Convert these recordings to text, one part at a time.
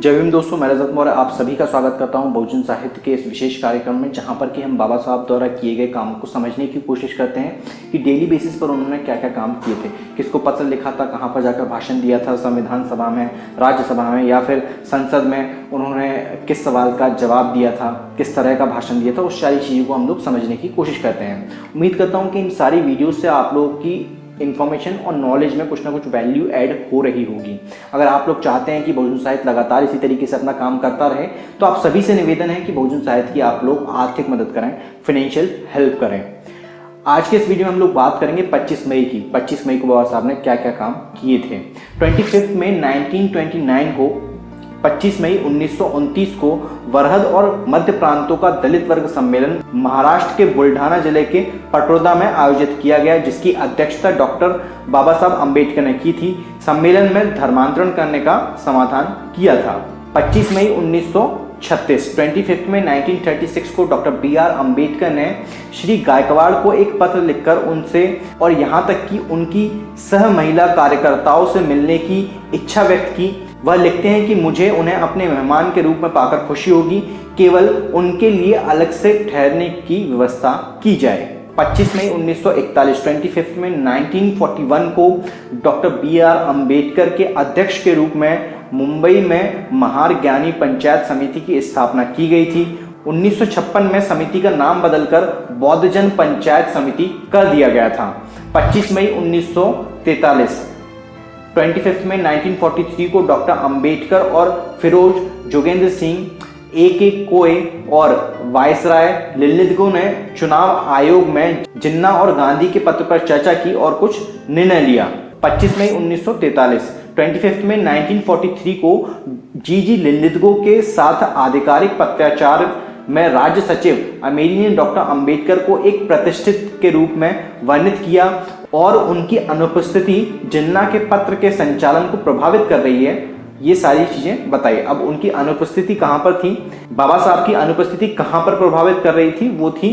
जय भीम दोस्तों, मैं रजत मौर्य आप सभी का स्वागत करता हूं बहुजन साहित्य के इस विशेष कार्यक्रम में, जहां पर कि हम बाबा साहब द्वारा किए गए कामों को समझने की कोशिश करते हैं कि डेली बेसिस पर उन्होंने क्या क्या काम किए थे, किसको पत्र लिखा था, कहां पर जाकर भाषण दिया था, संविधान सभा में, राज्यसभा में या फिर संसद में उन्होंने किस सवाल का जवाब दिया था, किस तरह का भाषण दिया था। उस सारी चीज़ों को हम लोग समझने की कोशिश करते हैं। उम्मीद करता हूँ कि इन सारी वीडियो से आप लोगों की इन्फॉर्मेशन और नॉलेज में कुछ ना कुछ वैल्यू ऐड हो रही होगी। अगर आप लोग चाहते हैं कि बहुजन साहित्य लगातार इसी तरीके से अपना काम करता रहे, तो आप सभी से निवेदन है कि बहुजन साहित्य की आप लोग आर्थिक मदद करें, फाइनेंशियल हेल्प करें। आज के इस वीडियो में हम लोग बात करेंगे 25 मई की। 25 मई को बाबा साहब ने क्या क्या काम किए थे। 25 मई 1929 को 25 मई 1929 को वरहद और मध्य प्रांतों का दलित वर्ग सम्मेलन महाराष्ट्र के बुल्ढाना जिले के पटोदा में आयोजित किया गया, जिसकी अध्यक्षता डॉक्टर बाबा साहब अम्बेडकर ने की थी। सम्मेलन में धर्मांतरण करने का समाधान किया था। 25 मई 1936 25 मई 1936 को डॉक्टर BR अम्बेडकर ने श्री गायकवाड़ को एक पत्र लिखकर उनसे और यहाँ तक कि उनकी सह महिला कार्यकर्ताओं से मिलने की इच्छा व्यक्त की। वह लिखते हैं कि मुझे उन्हें अपने मेहमान के रूप में पाकर खुशी होगी, केवल उनके लिए अलग से ठहरने की व्यवस्था की जाए। 25 मई 1941 25 मई 1941 को डॉक्टर BR अम्बेडकर के अध्यक्ष के रूप में मुंबई में महार ज्ञानी पंचायत समिति की स्थापना की गई थी। 1956 में समिति का नाम बदलकर बौद्धजन पंचायत समिति कर दिया गया था। 25 मई 1943 25 मई 1943 को डॉक्टर अंबेडकर और फिरोज जोगेंद्र सिंह, A.K. कोए और वायसराय लिलिदगो ने चुनाव आयोग में जिन्ना और गांधी के पत्र पर चर्चा की और कुछ निर्णय लिया। 25 मई 1943 25 मई 1943 को G.G. लिलिदगो के साथ आधिकारिक पत्राचार में राज्य सचिव अमेरी ने डॉक्टर अंबेडकर को एक प्रतिष्ठित के रूप में वर्णित किया और उनकी अनुपस्थिति जिन्ना के पत्र के संचालन को प्रभावित कर रही है, ये सारी चीजें बताई। अब उनकी अनुपस्थिति कहां पर थी, बाबा साहब की अनुपस्थिति कहां पर प्रभावित कर रही थी, वो थी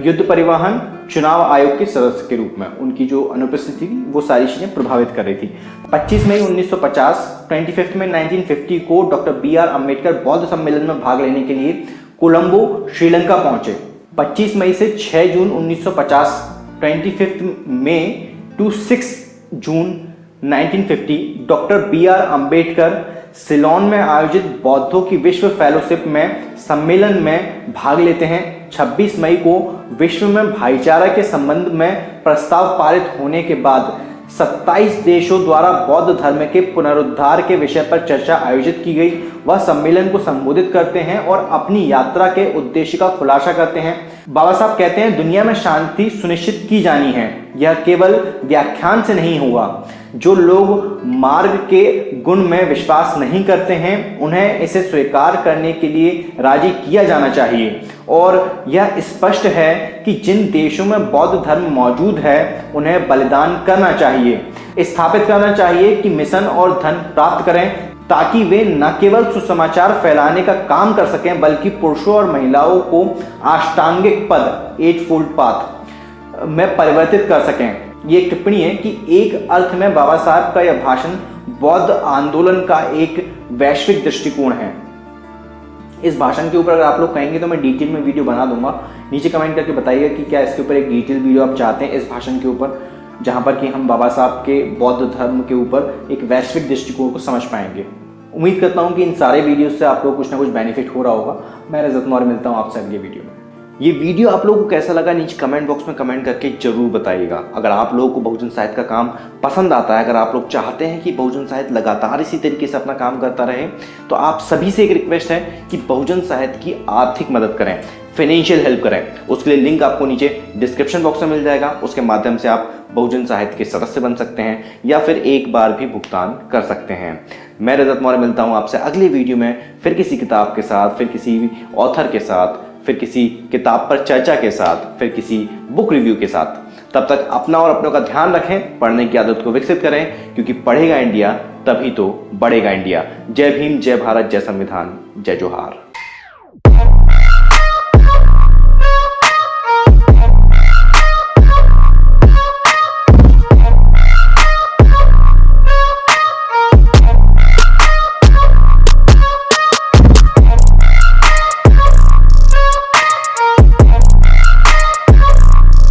युद्ध परिवहन चुनाव आयोग के सदस्य के रूप में उनकी जो अनुपस्थिति थी वो सारी चीजें प्रभावित कर रही थी। 25 मई 1950 25 मई 1950 को डॉक्टर BR अम्बेडकर बौद्ध सम्मेलन में भाग लेने के लिए कोलंबो श्रीलंका पहुंचे। 25 मई से 6 जून 1950 25 May to 6 June 1950 doctor BR Ambedkar Ceylon में आयोजित बौद्धों की विश्व फेलोशिप में सम्मेलन में भाग लेते हैं। 26 मई को विश्व में भाईचारा के संबंध में प्रस्ताव पारित होने के बाद 27 देशों द्वारा बौद्ध धर्म के पुनरुद्धार के विषय पर चर्चा आयोजित की गई। वह सम्मेलन को संबोधित करते हैं और अपनी यात्रा के उद्देश्य का खुलासा करते हैं। बाबा साहब कहते हैं, दुनिया में शांति सुनिश्चित की जानी है, यह केवल व्याख्यान से नहीं होगा। जो लोग मार्ग के गुण में विश्वास नहीं करते हैं, उन्हें इसे स्वीकार करने के लिए राजी किया जाना चाहिए। और यह स्पष्ट है कि जिन देशों में बौद्ध धर्म मौजूद है, उन्हें बलिदान करना चाहिए, स्थापित करना चाहिए कि मिशन और धन प्राप्त करें, ताकि वे न केवल सुसमाचार फैलाने का काम कर सकें, बल्कि पुरुषों और महिलाओं को अष्टांगिक पद 8-fold पाथ में परिवर्तित कर सकें। ये टिप्पणी है कि एक अर्थ में बाबा साहब का यह भाषण बौद्ध आंदोलन का एक वैश्विक दृष्टिकोण है। इस भाषण के ऊपर अगर आप लोग कहेंगे तो मैं डिटेल में वीडियो बना दूंगा। नीचे कमेंट करके बताइएगा कि क्या इसके ऊपर एक डिटेल वीडियो आप चाहते हैं इस भाषण के ऊपर, जहां पर कि हम बाबा साहब के बौद्ध धर्म के ऊपर एक वैश्विक दृष्टिकोण को समझ पाएंगे। उम्मीद करता हूं कि इन सारे वीडियो से आप लोग कुछ ना कुछ बेनिफिट हो रहा होगा। मैं रजत मौर्य मिलता हूं आपसे अगले वीडियो में। ये वीडियो आप लोगों को कैसा लगा नीचे कमेंट बॉक्स में कमेंट करके जरूर बताइएगा। अगर आप लोगों को बहुजन साहित्य का काम पसंद आता है, अगर आप लोग चाहते हैं कि बहुजन साहित्य लगातार इसी तरीके से अपना काम करता रहे, तो आप सभी से एक रिक्वेस्ट है कि बहुजन साहित्य की आर्थिक मदद करें, फाइनेंशियल हेल्प करें। उसके लिए लिंक आपको नीचे डिस्क्रिप्शन बॉक्स में मिल जाएगा। उसके माध्यम से आप बहुजन साहित्य के सदस्य बन सकते हैं या फिर एक बार भी भुगतान कर सकते हैं। मैं रजत मौर्य मिलता हूं आपसे अगले वीडियो में, फिर किसी किताब के साथ, फिर किसी ऑथर के साथ, फिर किसी किताब पर चर्चा के साथ, फिर किसी बुक रिव्यू के साथ। तब तक अपना और अपनों का ध्यान रखें, पढ़ने की आदत को विकसित करें, क्योंकि पढ़ेगा इंडिया तभी तो बढ़ेगा इंडिया। जय भीम, जय भारत, जय संविधान, जय जोहार।